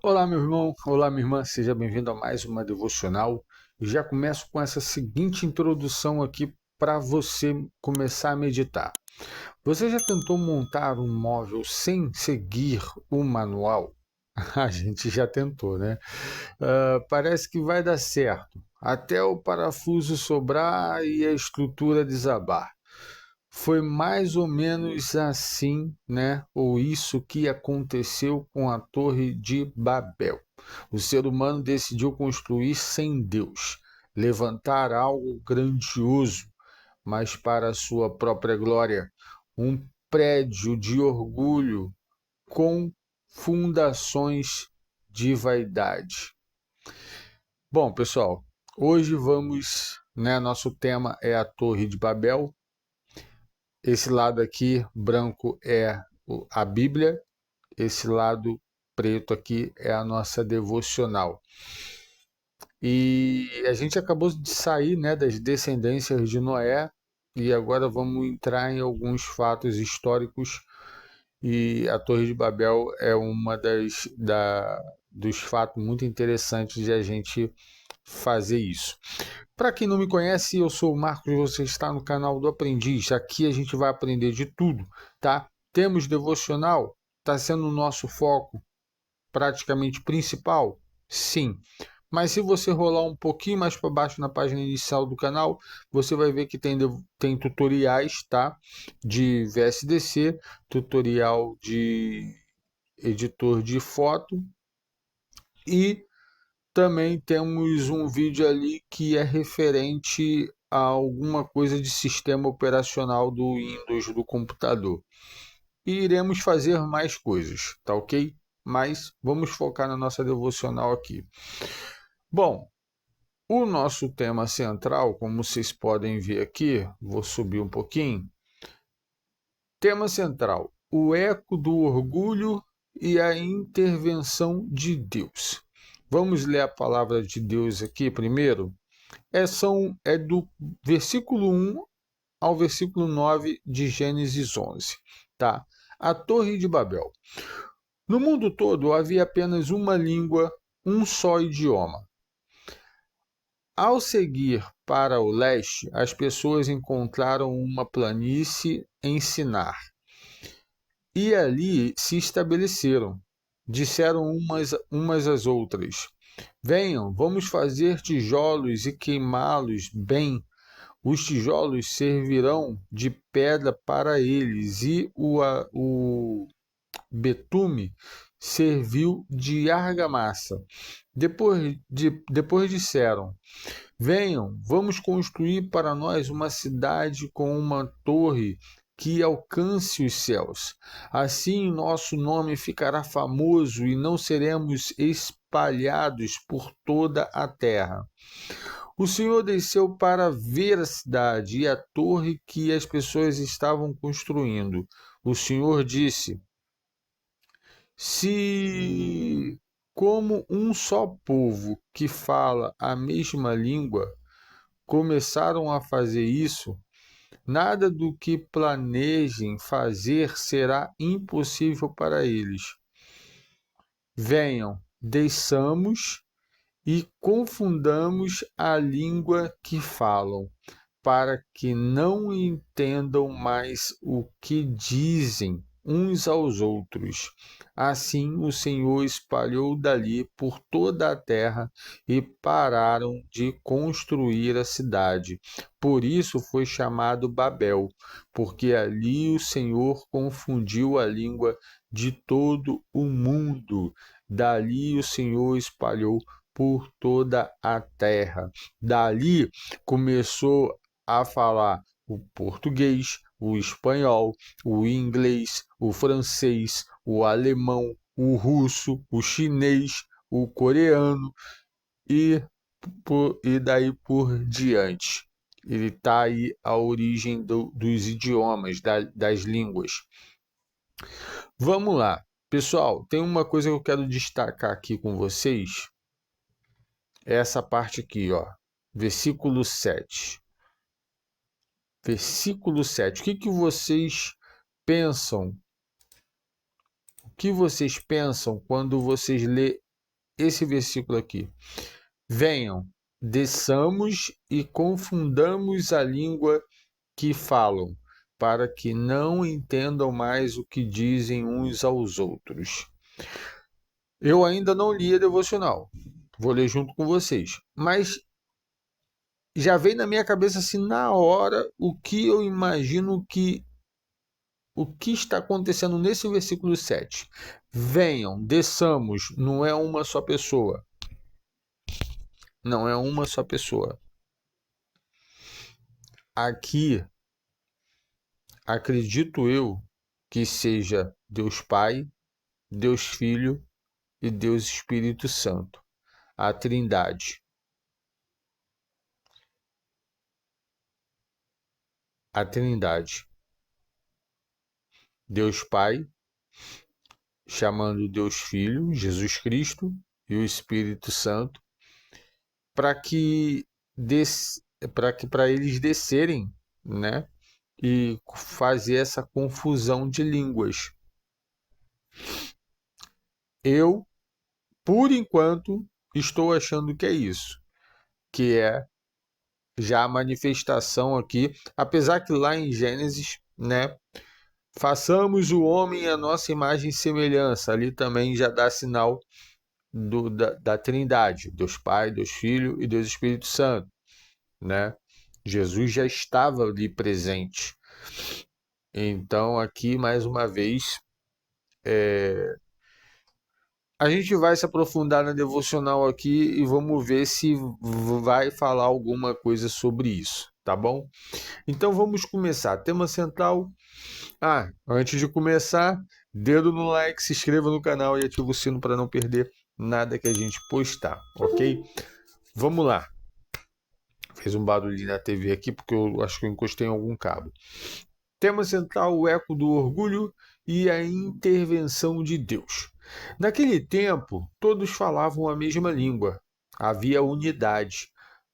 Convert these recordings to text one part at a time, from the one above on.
Olá, meu irmão, olá, minha irmã, seja bem-vindo a mais uma devocional. Já começo com essa seguinte introdução aqui para você começar a meditar. Você já tentou montar um móvel sem seguir o manual? A gente já tentou, né? Parece que vai dar certo, até o parafuso sobrar e a estrutura desabar. Foi mais ou menos assim, né? Ou isso que aconteceu com a Torre de Babel. O ser humano decidiu construir sem Deus, levantar algo grandioso, mas para sua própria glória, um prédio de orgulho com fundações de vaidade. Bom, pessoal, hoje vamos, né, nosso tema é a Torre de Babel. Esse lado aqui branco é a Bíblia, esse lado preto aqui é a nossa devocional. E a gente acabou de sair, né, das descendências de Noé e agora vamos entrar em alguns fatos históricos e a Torre de Babel é uma dos fatos muito interessantes de a gente fazer isso. Para quem não me conhece, eu sou o Marcos, você está no canal do Aprendiz. Aqui a gente vai aprender de tudo, tá? Temos devocional, está sendo o nosso foco praticamente principal? Sim. Mas se você rolar um pouquinho mais para baixo na página inicial do canal, você vai ver que tem tutoriais, tá? De VSDC, tutorial de editor de foto e também temos um vídeo ali que é referente a alguma coisa de sistema operacional do Windows do computador. E iremos fazer mais coisas, tá ok? Mas vamos focar na nossa devocional aqui. Bom, o nosso tema central, como vocês podem ver aqui, vou subir um pouquinho. Tema central: o eco do orgulho e a intervenção de Deus. Vamos ler a palavra de Deus aqui primeiro. É do versículo 1 ao versículo 9 de Gênesis 11. Tá? A Torre de Babel. No mundo todo havia apenas uma língua, um só idioma. Ao seguir para o leste, as pessoas encontraram uma planície em Sinar e ali se estabeleceram. Disseram umas às outras: Venham, vamos fazer tijolos e queimá-los bem. Os tijolos servirão de pedra para eles, e o betume serviu de argamassa. Depois disseram: Venham, vamos construir para nós uma cidade com uma torre que alcance os céus. Assim nosso nome ficará famoso e não seremos espalhados por toda a terra. O Senhor desceu para ver a cidade e a torre que as pessoas estavam construindo. O Senhor disse: Se, como um só povo que fala a mesma língua, começaram a fazer isso, nada do que planejem fazer será impossível para eles. Venham, desçamos e confundamos a língua que falam, para que não entendam mais o que dizem uns aos outros. Assim o Senhor espalhou dali por toda a terra e pararam de construir a cidade. Por isso foi chamado Babel, porque ali o Senhor confundiu a língua de todo o mundo. Dali o Senhor espalhou por toda a terra. Dali começou a falar o português, o espanhol, o inglês, o francês, o alemão, o russo, o chinês, o coreano e, e daí por diante. Ele está aí a origem dos idiomas, das línguas. Vamos lá. Pessoal, tem uma coisa que eu quero destacar aqui com vocês. É essa parte aqui, ó. Versículo 7. Versículo 7. O que vocês pensam? O que vocês pensam quando vocês lê esse versículo aqui. Venham, desçamos e confundamos a língua que falam, para que não entendam mais o que dizem uns aos outros. Eu ainda não li a devocional, vou ler junto com vocês, mas já veio na minha cabeça assim na hora o que eu imagino que o que está acontecendo nesse versículo 7. Venham, desçamos, não é uma só pessoa. Não é uma só pessoa. Aqui, acredito eu que seja Deus Pai, Deus Filho e Deus Espírito Santo, a Trindade. A Trindade. Deus Pai, chamando Deus Filho, Jesus Cristo, e o Espírito Santo, para que para eles descerem, né? E fazer essa confusão de línguas. Eu, por enquanto, estou achando que é isso, que é já a manifestação aqui, apesar que lá em Gênesis, né, façamos o homem à nossa imagem e semelhança, ali também já dá sinal da Trindade, Deus Pai, Deus Filho e Deus Espírito Santo, né? Jesus já estava ali presente. Então, aqui, mais uma vez, a gente vai se aprofundar na devocional aqui e vamos ver se vai falar alguma coisa sobre isso, tá bom? Então, vamos começar. Tema central. Antes de começar, dedo no like, se inscreva no canal e ativa o sino para não perder nada que a gente postar, ok? Vamos lá. Fez um barulho na TV aqui porque eu acho que eu encostei em algum cabo. Tema central: o eco do orgulho e a intervenção de Deus. Naquele tempo, todos falavam a mesma língua. Havia unidade.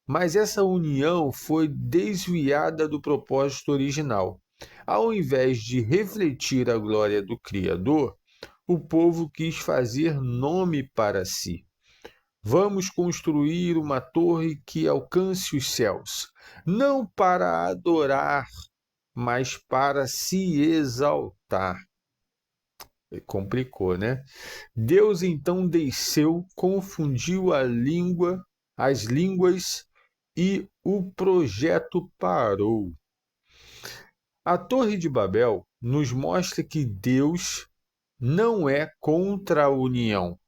Mas essa união foi desviada do propósito original. Ao invés de refletir a glória do Criador, o povo quis fazer nome para si. Vamos construir uma torre que alcance os céus, não para adorar, mas para se exaltar. Complicou, né? Deus então desceu, confundiu as línguas e o projeto parou. A Torre de Babel nos mostra que Deus não é contra a união.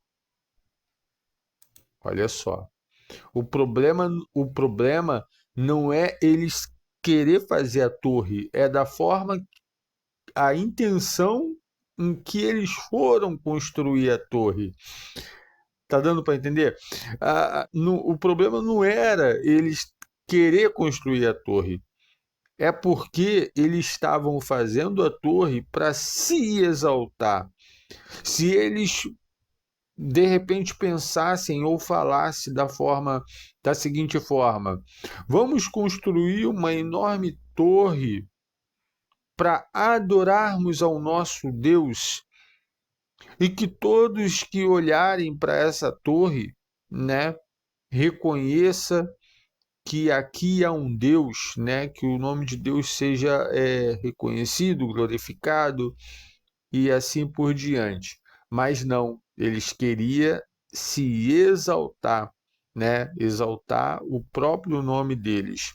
Olha só. O problema não é eles querer fazer a torre, é da forma, a intenção em que eles foram construir a torre. Tá dando para entender? O problema não era eles querer construir a torre. É porque eles estavam fazendo a torre para se exaltar. Se eles de repente pensassem ou falassem da seguinte forma: vamos construir uma enorme torre para adorarmos ao nosso Deus, e que todos que olharem para essa torre, né, reconheça que aqui há um Deus, né, que o nome de Deus seja reconhecido, glorificado e assim por diante. Mas não, eles queriam se exaltar, né, exaltar o próprio nome deles.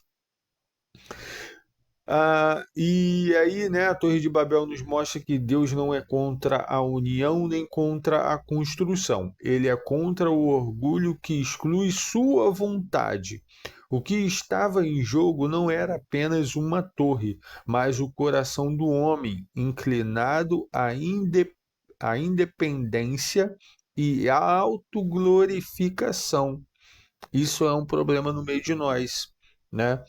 E aí, né, a Torre de Babel nos mostra que Deus não é contra a união nem contra a construção. Ele é contra o orgulho que exclui sua vontade. O que estava em jogo não era apenas uma torre, mas o coração do homem, inclinado à independência e à autoglorificação. Isso é um problema no meio de nós, né?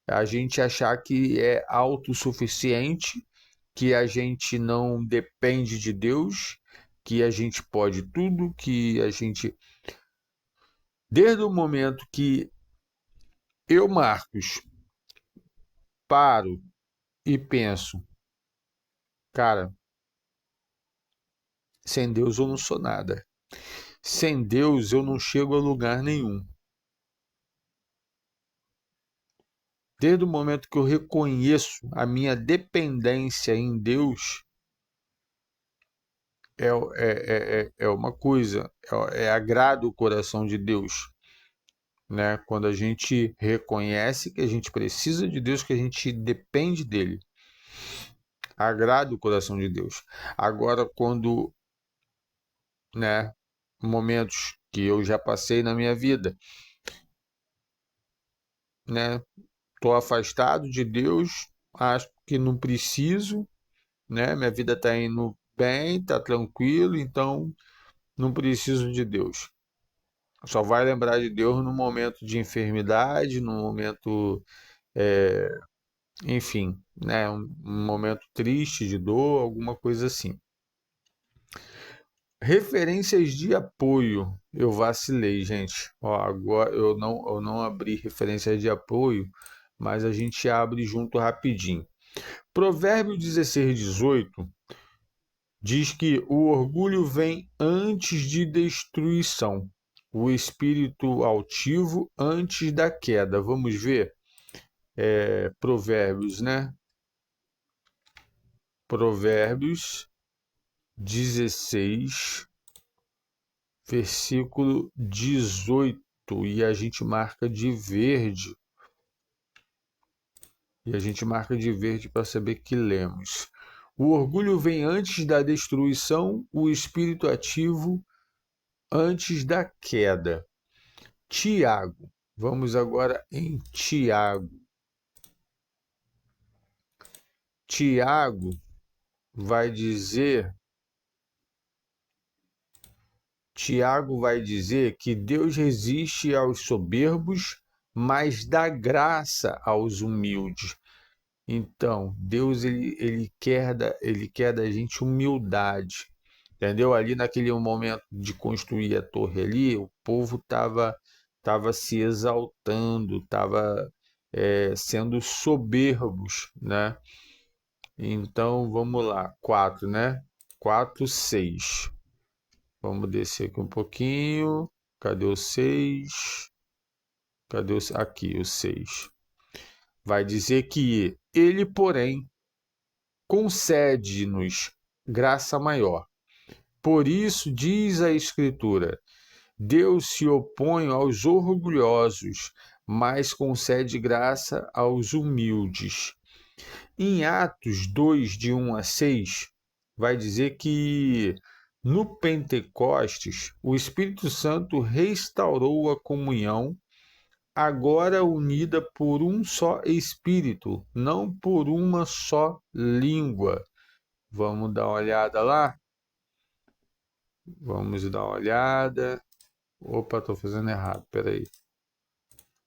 A gente achar que é autossuficiente, que a gente não depende de Deus, que a gente pode tudo, que a gente. Desde o momento que eu, Marcos, paro e penso, cara, sem Deus eu não sou nada. Sem Deus eu não chego a lugar nenhum. Desde o momento que eu reconheço a minha dependência em Deus, é uma coisa, agrada o coração de Deus, né? Quando a gente reconhece que a gente precisa de Deus, que a gente depende dele, agrada o coração de Deus. Agora, quando, né, momentos que eu já passei na minha vida, né, tô afastado de Deus, acho que não preciso, né? Minha vida está indo bem, está tranquilo, então não preciso de Deus. Só vai lembrar de Deus no momento de enfermidade, no momento, enfim, né? Um momento triste de dor, alguma coisa assim. Referências de apoio. Eu vacilei, gente. Ó, agora eu não abri referências de apoio, mas a gente abre junto rapidinho. Provérbio 16:18 diz que o orgulho vem antes de destruição, o espírito altivo antes da queda. Vamos ver? Provérbios, né? Provérbios 16, versículo 18. E a gente marca de verde. E a gente marca de verde para saber que lemos. O orgulho vem antes da destruição, o espírito ativo antes da queda. Tiago. Vamos agora em Tiago. Tiago vai dizer, Tiago vai dizer que Deus resiste aos soberbos, mas dá graça aos humildes. Então, Deus ele quer da gente humildade. Entendeu? Ali naquele momento de construir a torre ali, o povo tava se exaltando, estava sendo soberbos, né? Então, vamos lá, 4, né? 4, 6. Vamos descer aqui um pouquinho. Cadê o 6? Cadê o... Aqui, o 6. Vai dizer que ele, porém, concede-nos graça maior. Por isso, diz a Escritura, Deus se opõe aos orgulhosos, mas concede graça aos humildes. Em Atos 2, de 1 a 6, vai dizer que no Pentecostes o Espírito Santo restaurou a comunhão, agora unida por um só Espírito, não por uma só língua. Vamos dar uma olhada lá? Vamos dar uma olhada. Opa, estou fazendo errado, peraí.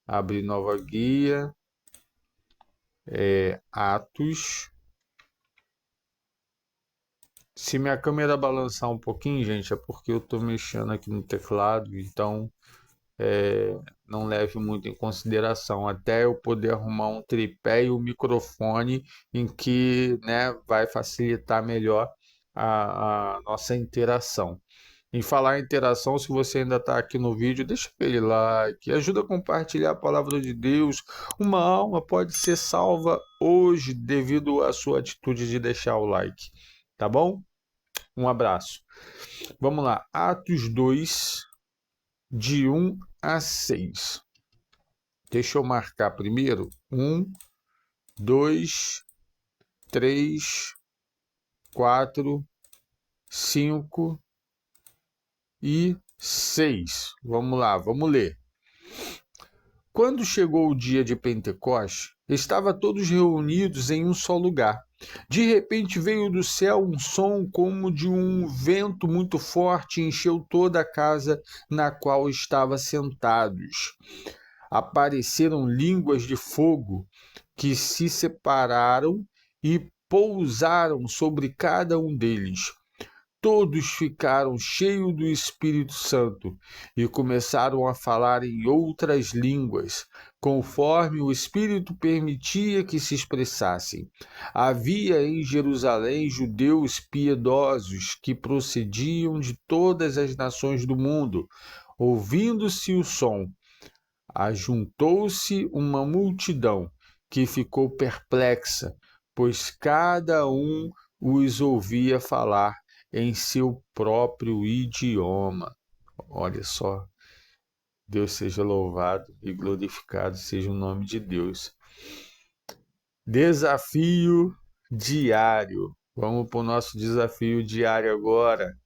Abrir nova guia. Atos. Se minha câmera balançar um pouquinho, gente, é porque eu estou mexendo aqui no teclado, então não leve muito em consideração, até eu poder arrumar um tripé e o microfone em que, né, vai facilitar melhor a nossa interação. Em falar em interação, se você ainda está aqui no vídeo, deixa aquele like, ajuda a compartilhar a palavra de Deus. Uma alma pode ser salva hoje devido à sua atitude de deixar o like, tá bom? Um abraço. Vamos lá, Atos 2, de 1 a 6. Deixa eu marcar primeiro. 1, 2, 3, 4, 5 e 6. Vamos lá, vamos ler. Quando chegou o dia de Pentecostes, estavam todos reunidos em um só lugar. De repente veio do céu um som como de um vento muito forte e encheu toda a casa na qual estavam sentados. Apareceram línguas de fogo que se separaram e pousaram sobre cada um deles. todos ficaram cheios do Espírito Santo e começaram a falar em outras línguas, conforme o Espírito permitia que se expressassem. Havia em Jerusalém judeus piedosos que procediam de todas as nações do mundo. Ouvindo-se o som, ajuntou-se uma multidão que ficou perplexa, pois cada um os ouvia falar em seu próprio idioma. Olha só, Deus seja louvado e glorificado seja o nome de Deus. Desafio diário. Vamos para o nosso desafio diário agora.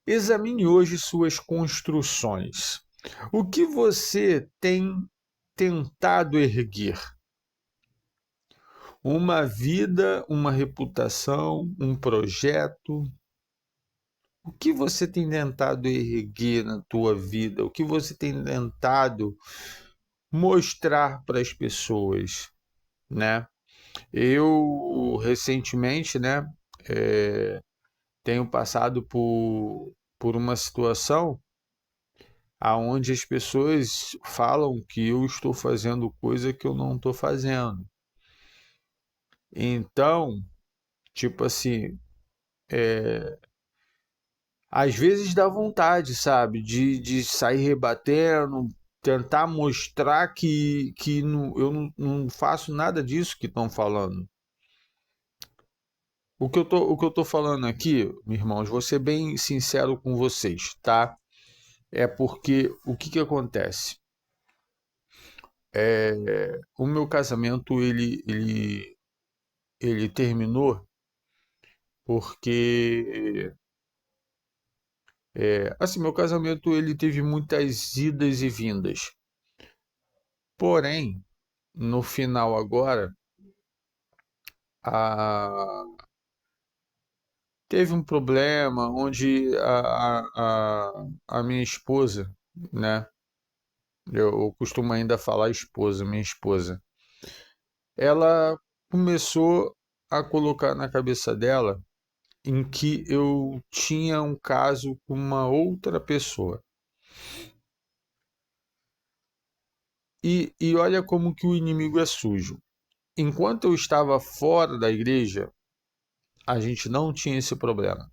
Examine hoje suas construções. O que você tem tentado erguer? Uma vida, uma reputação, um projeto? O que você tem tentado erguer na tua vida? O que você tem tentado mostrar para as pessoas, né? Eu recentemente, né, tenho passado por uma situação aonde as pessoas falam que eu estou fazendo coisa que eu não estou fazendo. Então, tipo assim, às vezes dá vontade, sabe, de sair rebatendo, tentar mostrar que não, eu não faço nada disso que estão falando. O que eu tô falando aqui, meus irmãos, vou ser bem sincero com vocês, tá? É porque o que acontece? O meu casamento ele terminou porque assim, meu casamento ele teve muitas idas e vindas. Porém, no final agora, a, teve um problema onde a minha esposa, né? Eu costumo ainda falar esposa, minha esposa. Ela começou a colocar na cabeça dela em que eu tinha um caso com uma outra pessoa. E olha como que o inimigo é sujo. Enquanto eu estava fora da igreja, a gente não tinha esse problema.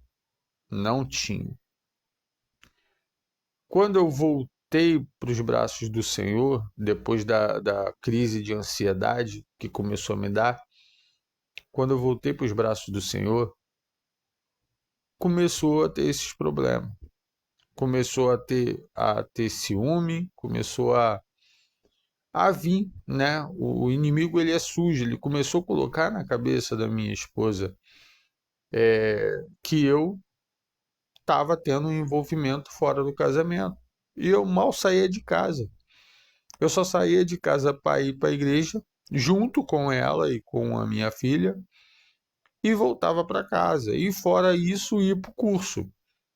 Não tinha. Quando eu voltei para os braços do Senhor, depois da crise de ansiedade que começou a me dar, quando eu voltei para os braços do Senhor, começou a ter esses problemas. Começou a ter ciúme, começou a vir, né? O inimigo ele é sujo, ele começou a colocar na cabeça da minha esposa que eu estava tendo um envolvimento fora do casamento. E eu mal saía de casa. Eu só saía de casa para ir para a igreja, junto com ela e com a minha filha, e voltava para casa. E fora isso, ir para o curso,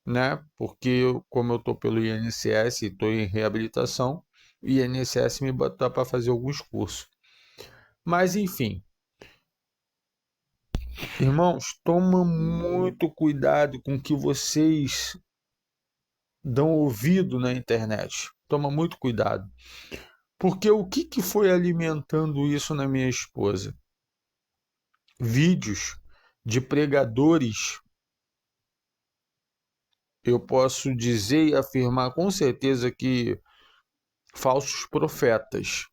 né? Porque como eu estou pelo INSS e estou em reabilitação, o INSS me botou para fazer alguns cursos. Mas enfim, irmãos, toma muito cuidado com o que vocês dão ouvido na internet. Toma muito cuidado. Porque o que foi alimentando isso na minha esposa? Vídeos de pregadores, eu posso dizer e afirmar com certeza que falsos profetas.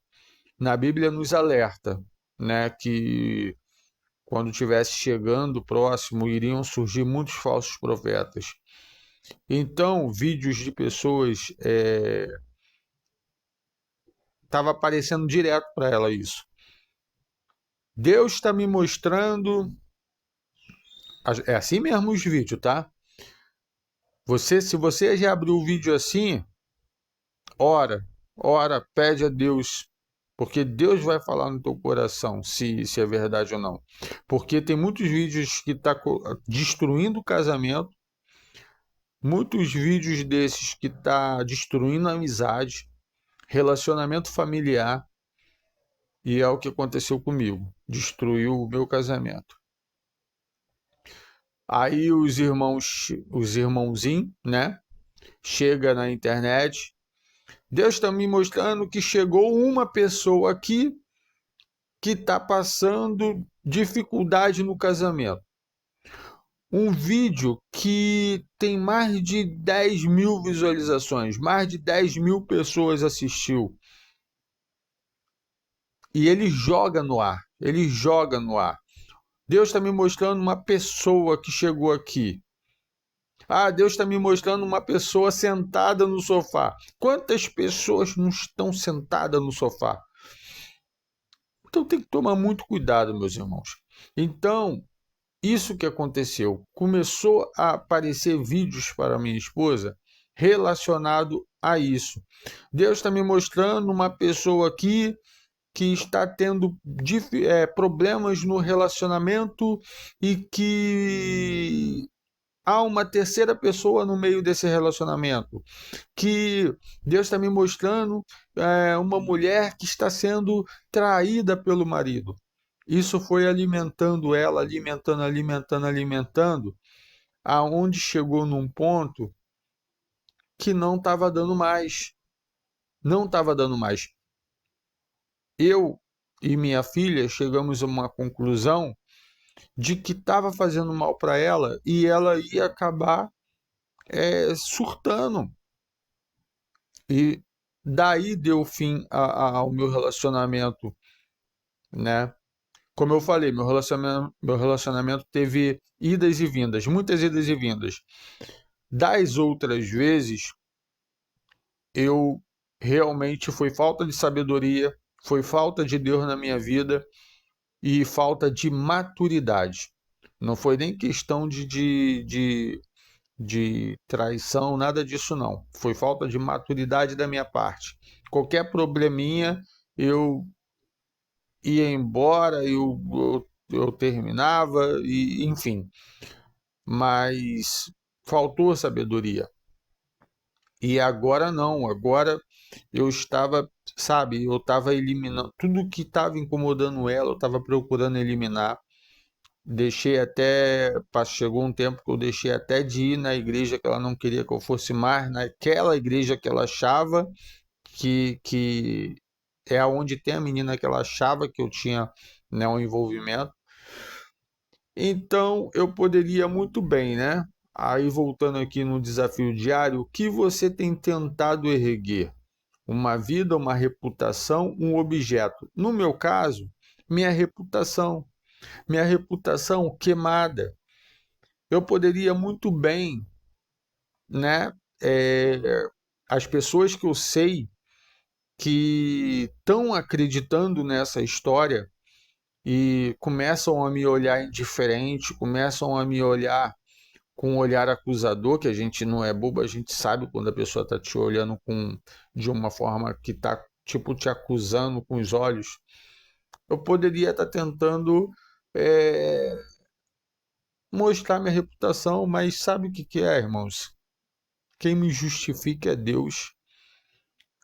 Na Bíblia nos alerta, né, que quando estivesse chegando próximo iriam surgir muitos falsos profetas. Então, vídeos de pessoas estava aparecendo direto para ela isso. Deus está me mostrando. É assim mesmo os vídeos, tá? Se você já abriu o vídeo assim, ora, pede a Deus, porque Deus vai falar no teu coração se é verdade ou não. Porque tem muitos vídeos que tá destruindo o casamento, muitos vídeos desses que tá destruindo a amizade, relacionamento familiar, e é o que aconteceu comigo, destruiu o meu casamento. Aí os irmãozinhos, né? Chega na internet. Deus está me mostrando que chegou uma pessoa aqui que está passando dificuldade no casamento. Um vídeo que tem mais de 10 mil visualizações, mais de 10 mil pessoas assistiu. E ele joga no ar, ele joga no ar. Deus está me mostrando uma pessoa que chegou aqui. Ah, Deus está me mostrando uma pessoa sentada no sofá. Quantas pessoas não estão sentadas no sofá? Então tem que tomar muito cuidado, meus irmãos. Então, isso que aconteceu. Começou a aparecer vídeos para minha esposa relacionado a isso. Deus está me mostrando uma pessoa aqui que está tendo problemas no relacionamento e que há uma terceira pessoa no meio desse relacionamento, que Deus está me mostrando uma mulher que está sendo traída pelo marido. Isso foi alimentando ela, alimentando, aonde chegou num ponto que não estava dando mais. Não estava dando mais. Eu e minha filha chegamos a uma conclusão de que estava fazendo mal para ela e ela ia acabar surtando. E daí deu fim ao meu relacionamento, né? Como eu falei, meu relacionamento teve idas e vindas, muitas idas e vindas. Das outras vezes, eu realmente foi falta de sabedoria, foi falta de Deus na minha vida e falta de maturidade. Não foi nem questão de traição, nada disso não. Foi falta de maturidade da minha parte. Qualquer probleminha, eu ia embora, eu terminava, e enfim. Mas faltou sabedoria. E agora não, agora eu estava, sabe, eu estava eliminando tudo que estava incomodando ela, eu estava procurando eliminar. Deixei até, chegou um tempo que eu deixei até de ir na igreja que ela não queria que eu fosse mais, naquela igreja que ela achava que é onde tem a menina que ela achava que eu tinha, né, um envolvimento. Então eu poderia muito bem, né? Aí voltando aqui no desafio diário, o que você tem tentado erguer? Uma vida, uma reputação, um objeto? No meu caso, minha reputação. Minha reputação queimada. Eu poderia muito bem, né? As pessoas que eu sei que estão acreditando nessa história e começam a me olhar indiferente, começam a me olhar com um olhar acusador, que a gente não é bobo, a gente sabe quando a pessoa está te olhando de uma forma que está tipo te acusando com os olhos. Eu poderia estar tentando é, mostrar minha reputação, mas sabe o que é, irmãos? Quem me justifica é Deus.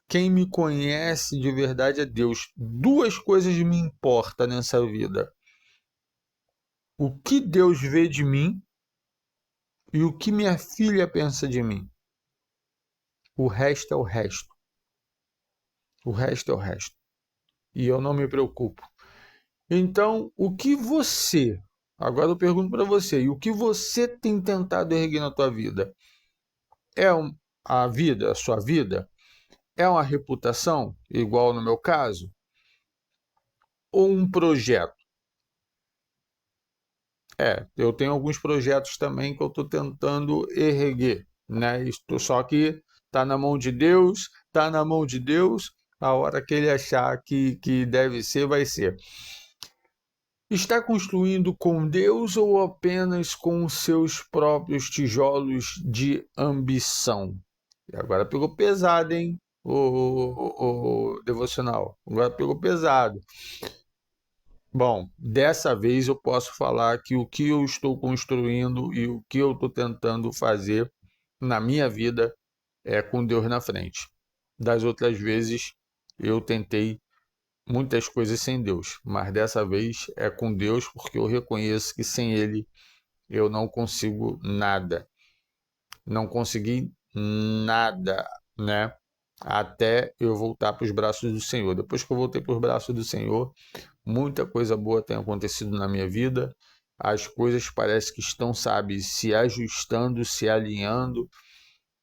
Quem me conhece de verdade é Deus. Duas coisas me importam nessa vida: o que Deus vê de mim e o que minha filha pensa de mim. O resto é o resto. O resto é o resto. E eu não me preocupo. Então, agora eu pergunto para você, e o que você tem tentado erguer na tua vida? É a vida, a sua vida? É uma reputação, igual no meu caso? Ou um projeto? Eu tenho alguns projetos também que eu estou tentando erguer, né? Só que está na mão de Deus, está na mão de Deus, a hora que ele achar que deve ser, vai ser. Está construindo com Deus ou apenas com seus próprios tijolos de ambição? E agora pegou pesado, hein? O devocional. Agora pegou pesado. Bom, dessa vez eu posso falar que o que eu estou construindo e o que eu estou tentando fazer na minha vida é com Deus na frente. Das outras vezes eu tentei muitas coisas sem Deus, mas dessa vez é com Deus porque eu reconheço que sem Ele Eu não consigo nada. Não consegui nada, né? Até eu voltar para os braços do Senhor. Depois que eu voltei para os braços do Senhor, muita coisa boa tem acontecido na minha vida. As coisas parece que estão, sabe, se ajustando, se alinhando,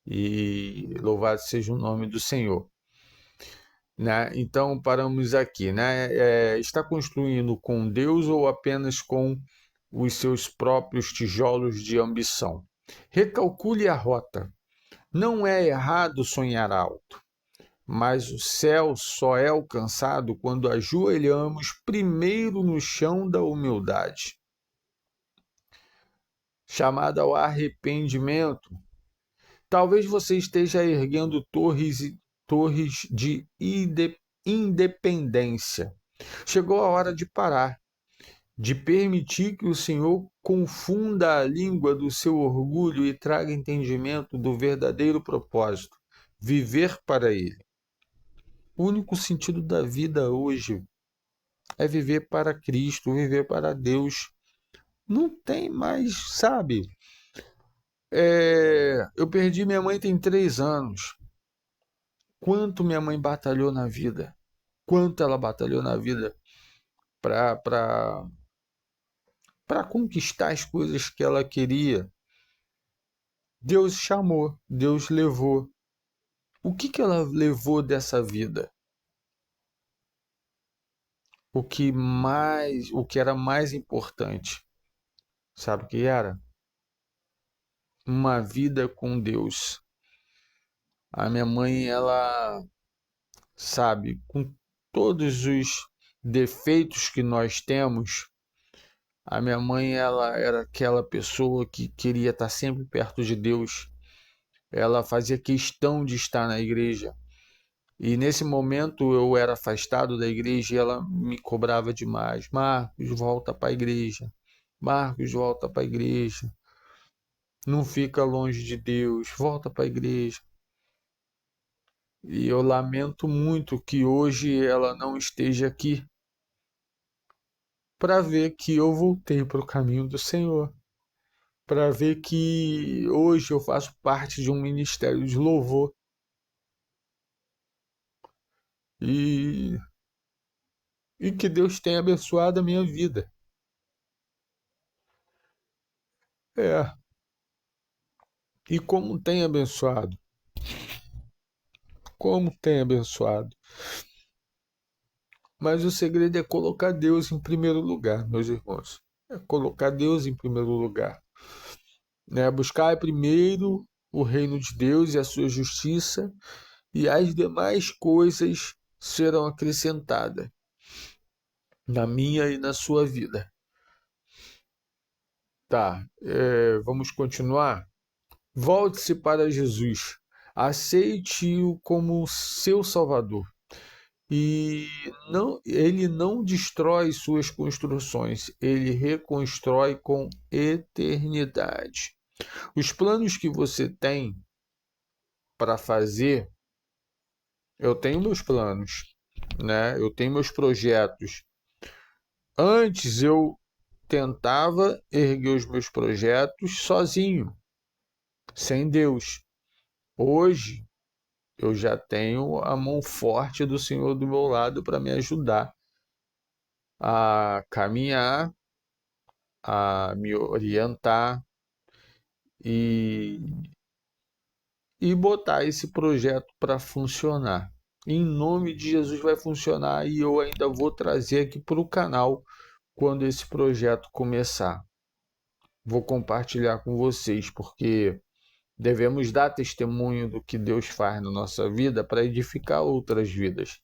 e louvado seja o nome do Senhor, né? Então paramos aqui, né? Está construindo com Deus ou apenas com os seus próprios tijolos de ambição? Recalcule a rota. Não é errado sonhar alto, mas o céu só é alcançado quando ajoelhamos primeiro no chão da humildade, chamada ao arrependimento. Talvez você esteja erguendo torres de independência. Chegou a hora de parar, de permitir que o Senhor confunda a língua do seu orgulho e traga entendimento do verdadeiro propósito: viver para Ele. O único sentido da vida hoje é viver para Cristo, viver para Deus. Não tem mais, sabe? Eu perdi minha mãe tem 3 anos. Quanto minha mãe batalhou na vida. Quanto ela batalhou na vida para conquistar as coisas que ela queria. Deus chamou, Deus levou. O que ela levou dessa vida? O que era mais importante, sabe o que era? Uma vida com Deus. A minha mãe, ela, sabe, com todos os defeitos que nós temos, a minha mãe, ela era aquela pessoa que queria estar sempre perto de Deus. Ela fazia questão de estar na igreja. E nesse momento eu era afastado da igreja e ela me cobrava demais. Marcos, volta para a igreja. Marcos, volta para a igreja. Não fica longe de Deus. Volta para a igreja. E eu lamento muito que hoje ela não esteja aqui para ver que eu voltei para o caminho do Senhor. Para ver que hoje eu faço parte de um ministério de louvor. E, e que Deus tenha abençoado a minha vida. É, e como tem abençoado. Como tem abençoado. Mas o segredo é colocar Deus em primeiro lugar, meus irmãos. É colocar Deus em primeiro lugar. Né? Buscar primeiro o reino de Deus e a sua justiça, e as demais coisas serão acrescentadas na minha e na sua vida. Tá, vamos continuar? Volte-se para Jesus. Aceite-o como seu Salvador. E ele não destrói suas construções, ele reconstrói com eternidade. Os planos que você tem para fazer, eu tenho meus planos, né? Eu tenho meus projetos. Antes eu tentava erguer os meus projetos sozinho, sem Deus. Hoje eu já tenho a mão forte do Senhor do meu lado para me ajudar a caminhar, a me orientar e, e botar esse projeto para funcionar. Em nome de Jesus vai funcionar, e eu ainda vou trazer aqui para o canal quando esse projeto começar. Vou compartilhar com vocês, porque devemos dar testemunho do que Deus faz na nossa vida para edificar outras vidas.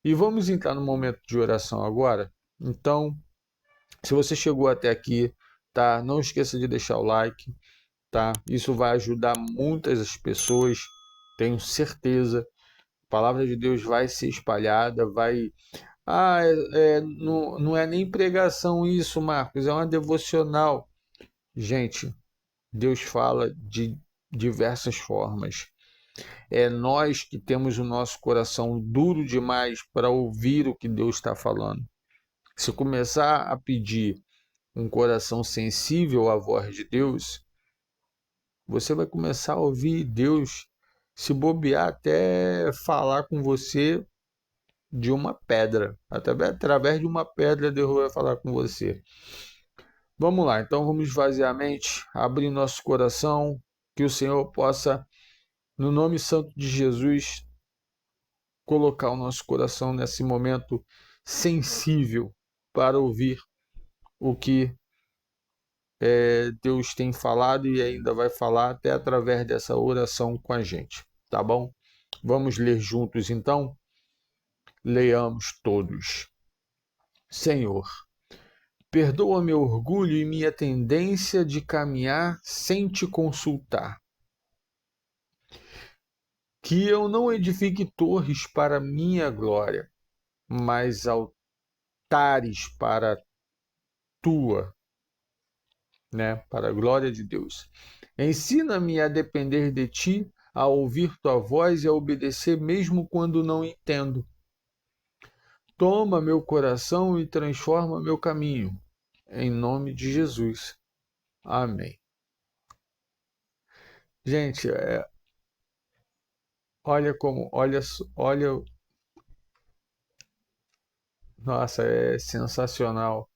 E vamos entrar no momento de oração agora. Então, se você chegou até aqui, tá? Não esqueça de deixar o like, tá? Isso vai ajudar muitas pessoas, tenho certeza. A palavra de Deus vai ser espalhada, vai... não é nem pregação isso, Marcos, é uma devocional. Gente, Deus fala de diversas formas. É nós que temos o nosso coração duro demais para ouvir o que Deus está falando. Se começar a pedir um coração sensível à voz de Deus, você vai começar a ouvir Deus, se bobear, até falar com você de uma pedra. Até através de uma pedra Deus vai falar com você. Vamos lá, então vamos esvaziar a mente, abrir nosso coração, que o Senhor possa, no nome santo de Jesus, colocar o nosso coração nesse momento sensível para ouvir o que Deus tem falado e ainda vai falar até através dessa oração com a gente, tá bom? Vamos ler juntos então? Leiamos todos. Senhor, perdoa meu orgulho e minha tendência de caminhar sem te consultar. Que eu não edifique torres para minha glória, mas altares para tua, né? Para a glória de Deus. Ensina-me a depender de ti, a ouvir tua voz e a obedecer mesmo quando não entendo. Toma meu coração e transforma meu caminho. Em nome de Jesus. Amém. Gente, olha, nossa, é sensacional.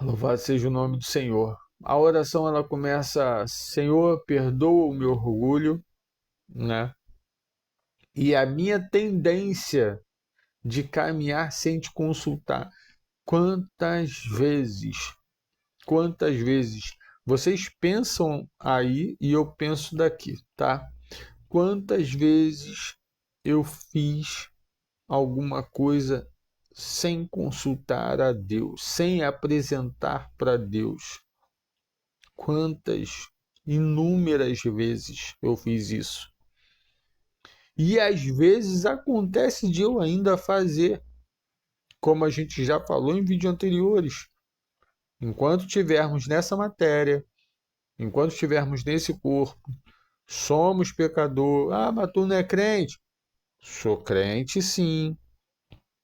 Louvado seja o nome do Senhor. A oração ela começa: Senhor, perdoa o meu orgulho, né? E a minha tendência de caminhar sem te consultar. Quantas vezes vocês pensam aí e eu penso daqui, tá? Quantas vezes eu fiz alguma coisa sem consultar a Deus, sem apresentar para Deus? Quantas, inúmeras vezes eu fiz isso. E às vezes acontece de eu ainda fazer, como a gente já falou em vídeos anteriores. Enquanto estivermos nessa matéria, enquanto estivermos nesse corpo, somos pecador. Ah, mas tu não é crente? Sou crente, sim.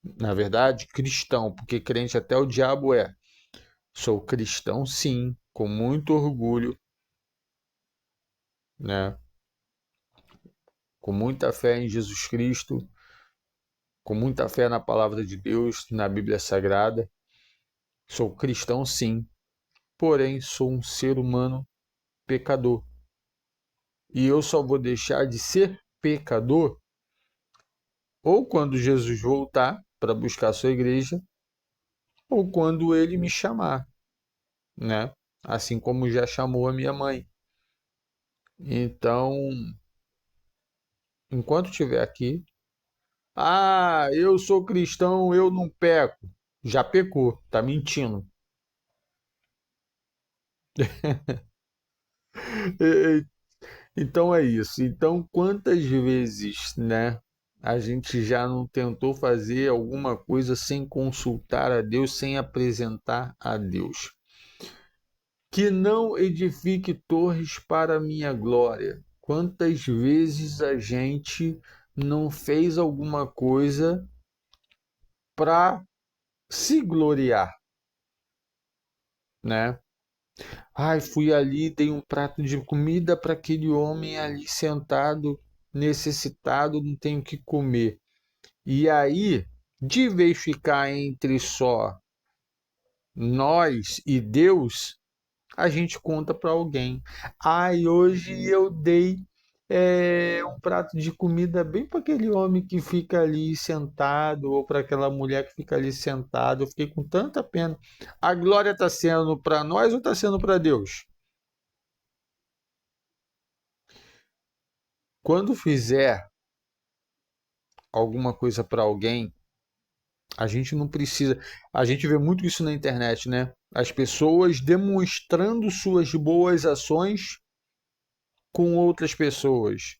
Na verdade, cristão, porque crente até o diabo é. Sou cristão, sim, com muito orgulho, né? Com muita fé em Jesus Cristo, com muita fé na palavra de Deus, na Bíblia Sagrada. Sou cristão, sim, porém sou um ser humano pecador. E eu só vou deixar de ser pecador ou quando Jesus voltar para buscar a sua igreja, ou quando ele me chamar, né? Assim como já chamou a minha mãe. Então, enquanto estiver aqui, ah, eu sou cristão, eu não peco. Já pecou, tá mentindo. Então é isso. Então, quantas vezes, né, a gente já não tentou fazer alguma coisa sem consultar a Deus, sem apresentar a Deus? Que não edifique torres para minha glória. Quantas vezes a gente não fez alguma coisa para se gloriar, né? Ai, fui ali, dei um prato de comida para aquele homem ali sentado, necessitado, não tenho o que comer. E aí, de vez ficar entre só nós e Deus, a gente conta para alguém. Ai, hoje eu dei um prato de comida bem para aquele homem que fica ali sentado, ou para aquela mulher que fica ali sentada. Eu fiquei com tanta pena. A glória está sendo para nós ou está sendo para Deus? Quando fizer alguma coisa para alguém, a gente não precisa. A gente vê muito isso na internet, né? As pessoas demonstrando suas boas ações com outras pessoas,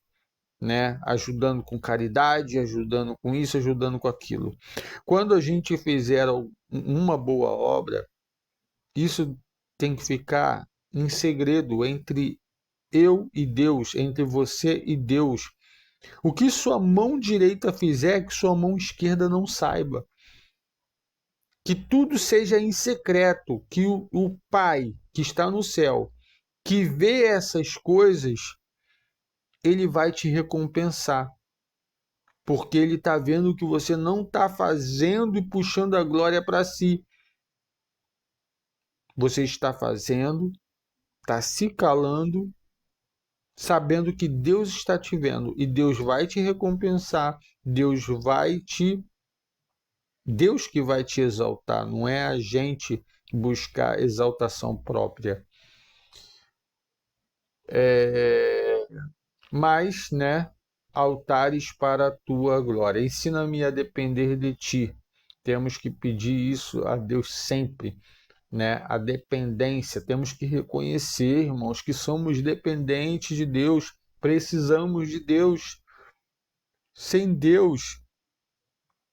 né? Ajudando com caridade, ajudando com isso, ajudando com aquilo. Quando a gente fizer uma boa obra, isso tem que ficar em segredo entre eu e Deus, entre você e Deus. O que sua mão direita fizer, que sua mão esquerda não saiba. que tudo seja em secreto, que o Pai que está no céu, que vê essas coisas, ele vai te recompensar. Porque ele está vendo que você não está fazendo e puxando a glória para si. Você está fazendo, está se calando, sabendo que Deus está te vendo e Deus vai te recompensar, Deus que vai te exaltar, não é a gente buscar exaltação própria. Mas, né, altares para a tua glória. Ensina-me a depender de ti. Temos que pedir isso a Deus sempre, né? A dependência. Temos que reconhecer, irmãos, que somos dependentes de Deus, precisamos de Deus. Sem Deus,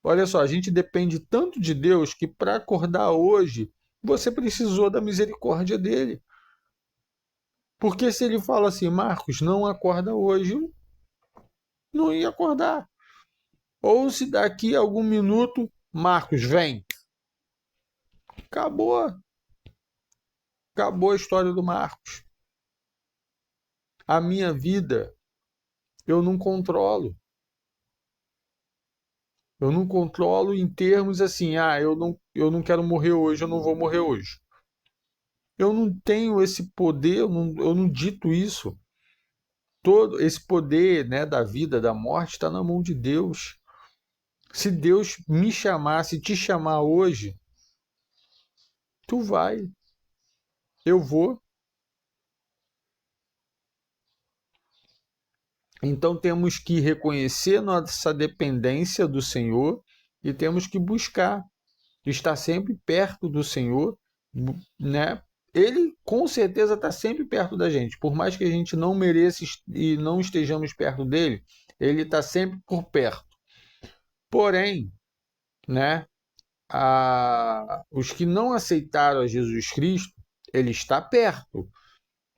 olha só, a gente depende tanto de Deus que para acordar hoje, você precisou da misericórdia dele. Porque se ele fala assim, Marcos, não acorda hoje, não ia acordar. Ou se daqui a algum minuto, Marcos, vem. Acabou. Acabou a história do Marcos. A minha vida eu não controlo. Eu não controlo em termos assim, eu não quero morrer hoje, eu não vou morrer hoje. Eu não tenho esse poder, eu não dito isso. Todo esse poder, né, da vida, da morte, está na mão de Deus. Se Deus me chamar, se te chamar hoje, tu vai, eu vou. Então temos que reconhecer nossa dependência do Senhor e temos que buscar estar sempre perto do Senhor, né? Ele com certeza está sempre perto da gente, por mais que a gente não mereça e não estejamos perto dele, ele está sempre por perto. Porém, né? Os que não aceitaram a Jesus Cristo, ele está perto,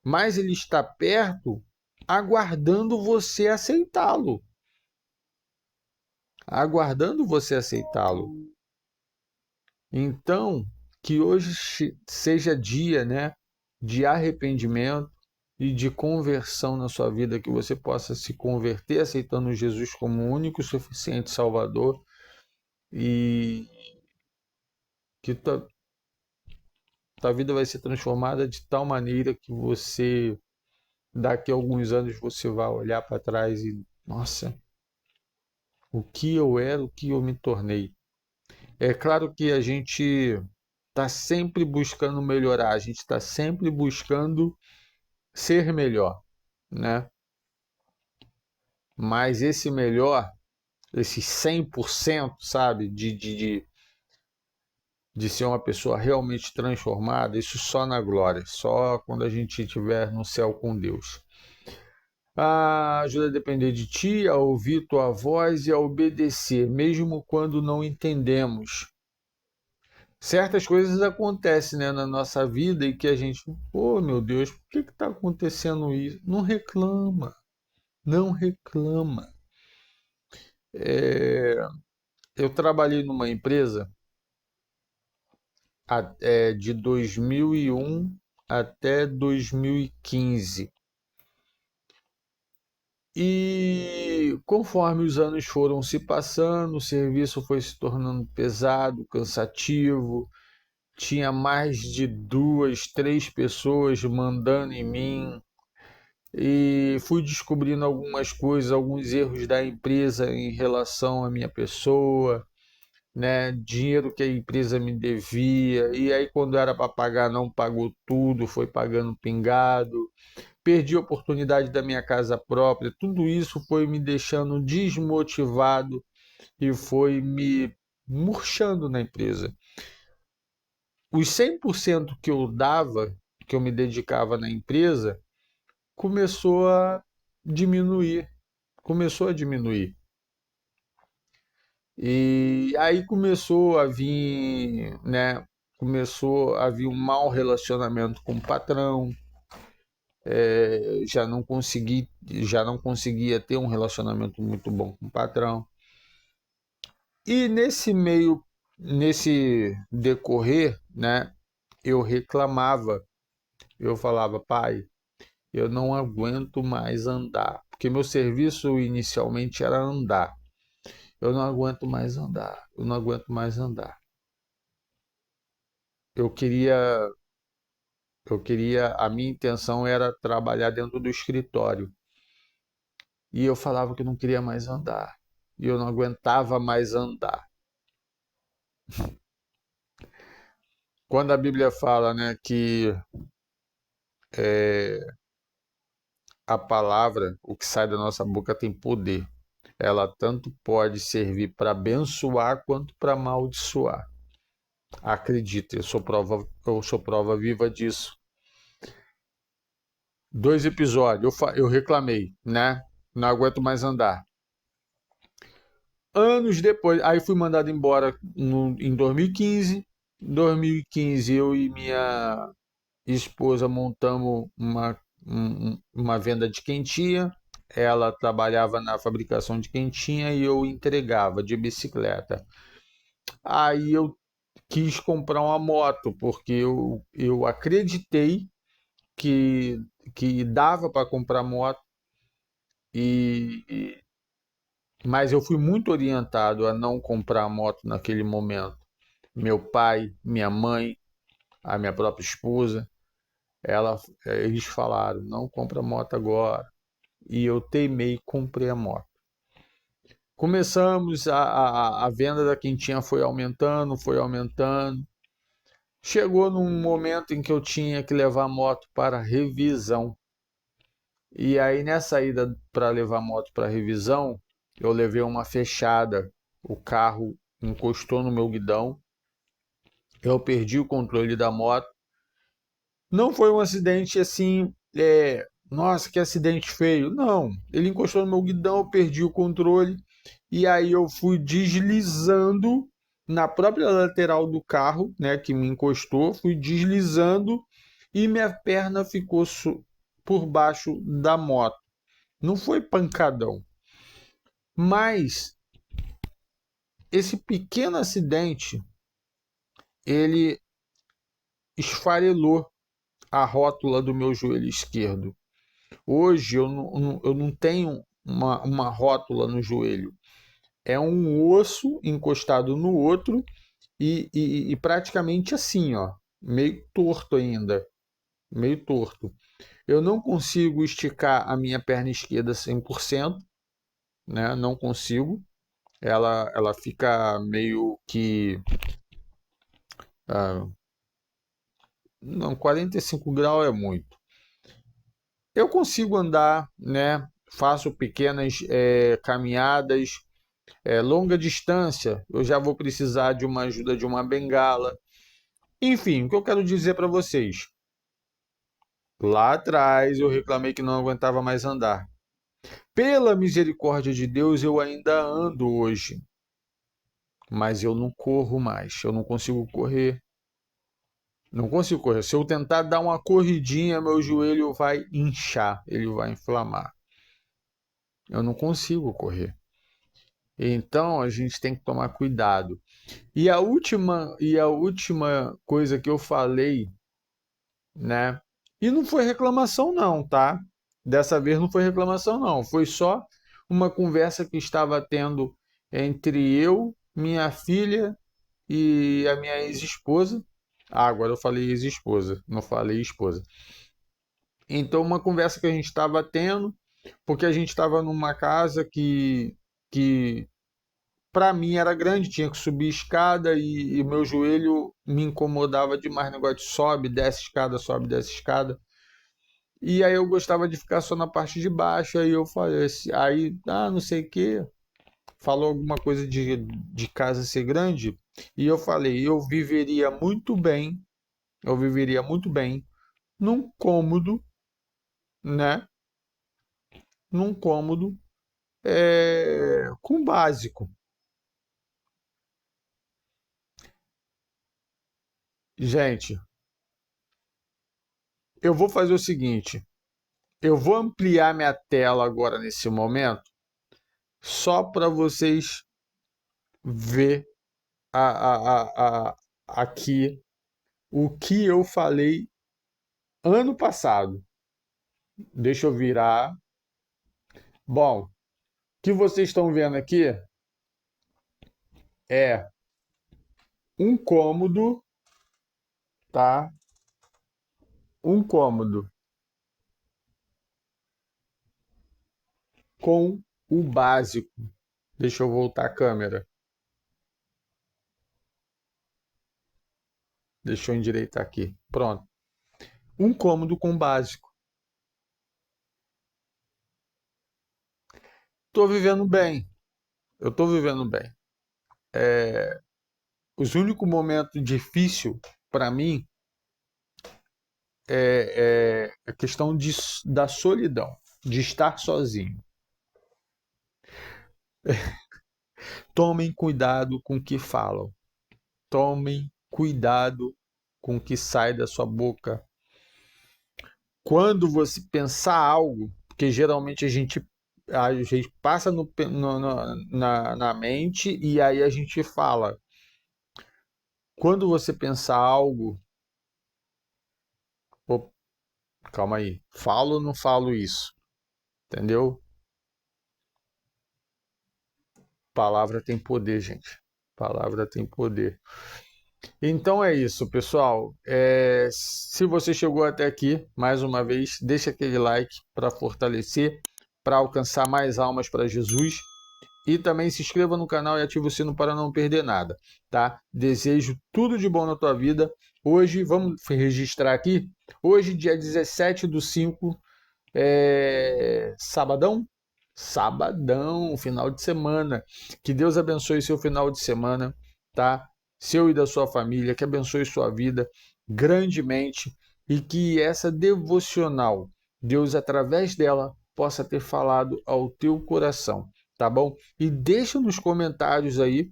mas ele está perto aguardando você aceitá-lo. Aguardando você aceitá-lo. Então, que hoje seja dia, né, de arrependimento e de conversão na sua vida, que você possa se converter aceitando Jesus como o único e suficiente Salvador e que tua vida vai ser transformada de tal maneira que você, daqui a alguns anos, você vai olhar para trás e, nossa, o que eu era, o que eu me tornei. É claro que a gente está sempre buscando melhorar, a gente está sempre buscando ser melhor, né? Mas esse melhor, esse 100%, sabe, de ser uma pessoa realmente transformada, isso só na glória, só quando a gente estiver no céu com Deus. Ajuda a depender de ti, a ouvir tua voz e a obedecer, mesmo quando não entendemos. Certas coisas acontecem, né, na nossa vida e que a gente, oh meu Deus, por que está acontecendo isso? Não reclama, não reclama. Eu trabalhei numa empresa de 2001 até 2015. E conforme os anos foram se passando, o serviço foi se tornando pesado, cansativo. Tinha mais de 2, 3 pessoas mandando em mim. E fui descobrindo algumas coisas, alguns erros da empresa em relação à minha pessoa, né? Dinheiro que a empresa me devia. E aí, quando era para pagar, não pagou tudo, foi pagando pingado. Perdi a oportunidade da minha casa própria. Tudo isso foi me deixando desmotivado e foi me murchando na empresa. Os 100% que eu dava, que eu me dedicava na empresa, começou a diminuir. Começou a diminuir. E aí começou a vir, né? Começou a vir um mau relacionamento com o patrão. Já não conseguia ter um relacionamento muito bom com o patrão. E nesse meio, nesse decorrer, né, eu reclamava, eu falava, pai, eu não aguento mais andar, porque meu serviço inicialmente era andar. Eu não aguento mais andar, eu não aguento mais andar. Eu queria, a minha intenção era trabalhar dentro do escritório. E eu falava que não queria mais andar. E eu não aguentava mais andar. Quando a Bíblia fala, né, que a palavra, o que sai da nossa boca tem poder. Ela tanto pode servir para abençoar quanto para amaldiçoar. Acredite, eu sou prova viva disso. 2 episódios, eu reclamei, né? Não aguento mais andar. Anos depois, aí fui mandado embora em 2015. Em 2015, eu e minha esposa montamos uma venda de quentinha. Ela trabalhava na fabricação de quentinha e eu entregava de bicicleta. Aí eu quis comprar uma moto, porque eu acreditei que, que dava para comprar moto, e, mas eu fui muito orientado a não comprar moto naquele momento. Meu pai, minha mãe, a minha própria esposa, ela, eles falaram, não compra moto agora. E eu teimei e comprei a moto. Começamos, a venda da quentinha foi aumentando, foi aumentando. Chegou num momento em que eu tinha que levar a moto para revisão. E aí, nessa ida para levar a moto para revisão, eu levei uma fechada. O carro encostou no meu guidão. Eu perdi o controle da moto. Não foi um acidente assim, nossa, que acidente feio. Não, ele encostou no meu guidão, eu perdi o controle e aí eu fui deslizando na própria lateral do carro, né, que me encostou, fui deslizando e minha perna ficou por baixo da moto. Não foi pancadão, mas esse pequeno acidente, ele esfarelou a rótula do meu joelho esquerdo. Hoje eu não tenho uma rótula no joelho. É um osso encostado no outro e praticamente assim, ó, meio torto ainda, meio torto. Eu não consigo esticar a minha perna esquerda 100%, né? Não consigo. Ela fica meio que ah, não, 45 graus é muito. Eu consigo andar, né? Faço pequenas caminhadas, longa distância. Eu já vou precisar de uma ajuda de uma bengala. Enfim, o que eu quero dizer para vocês? Lá atrás eu reclamei que não aguentava mais andar. Pela misericórdia de Deus, eu ainda ando hoje, mas eu não corro mais. Eu não consigo correr. Não consigo correr. Se eu tentar dar uma corridinha, meu joelho vai inchar, ele vai inflamar. Eu não consigo correr. Então a gente tem que tomar cuidado. E a última coisa que eu falei, né? E não foi reclamação não, tá? Dessa vez não foi reclamação não, foi só uma conversa que estava tendo entre eu, minha filha e a minha ex-esposa. Ah, agora eu falei ex-esposa, não falei esposa. Então uma conversa que a gente estava tendo, porque a gente estava numa casa que para mim era grande, tinha que subir escada e meu joelho me incomodava demais, negócio de sobe, desce escada, sobe, desce escada. E aí eu gostava de ficar só na parte de baixo, aí eu falei assim, aí, não sei o quê, falou alguma coisa de casa ser grande, e eu falei, eu viveria muito bem num cômodo, né? Num cômodo com básico. Gente, eu vou fazer o seguinte, eu vou ampliar minha tela agora nesse momento, só para vocês ver aqui o que eu falei ano passado. Deixa eu virar. Bom, o que vocês estão vendo aqui é um cômodo, tá? Um cômodo com o básico. Deixa eu voltar a câmera. Deixa eu endireitar aqui. Pronto. Um cômodo com básico. Estou vivendo bem. Eu estou vivendo bem. Os únicos momentos difíceis para mim é a questão da solidão, de estar sozinho. Tomem cuidado com o que falam. Tomem cuidado com o que sai da sua boca. Quando você pensar algo, porque geralmente a gente passa na mente e aí a gente fala. Quando você pensar algo, pô, calma aí, falo ou não falo isso? Entendeu? Palavra tem poder, gente. Palavra tem poder. Então é isso, pessoal. Se você chegou até aqui, mais uma vez, deixa aquele like para fortalecer, para alcançar mais almas para Jesus. E também se inscreva no canal e ative o sino para não perder nada, tá? Desejo tudo de bom na tua vida. Hoje, vamos registrar aqui, hoje, dia 17/5, sabadão? Sabadão, final de semana. Que Deus abençoe seu final de semana, tá? Seu e da sua família, que abençoe sua vida grandemente e que essa devocional, Deus através dela possa ter falado ao teu coração, tá bom? E deixa nos comentários aí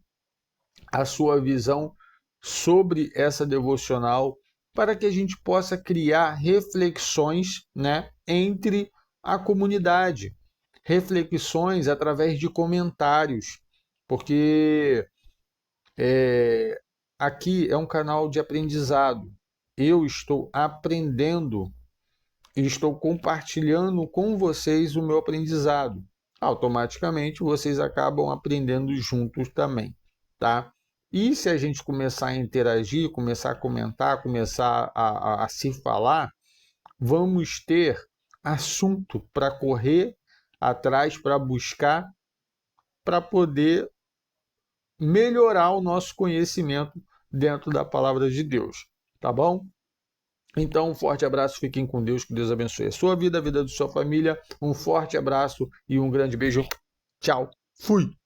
a sua visão sobre essa devocional para que a gente possa criar reflexões, né, entre a comunidade, reflexões através de comentários, porque aqui é um canal de aprendizado. Eu estou aprendendo e estou compartilhando com vocês o meu aprendizado. Automaticamente vocês acabam aprendendo juntos também, tá? E se a gente começar a interagir, começar a comentar, começar a se falar, vamos ter assunto para correr atrás, para buscar, para poder melhorar o nosso conhecimento dentro da palavra de Deus, tá bom? Então, um forte abraço, fiquem com Deus, que Deus abençoe a sua vida, a vida da sua família. Um forte abraço e um grande beijo. Tchau, fui!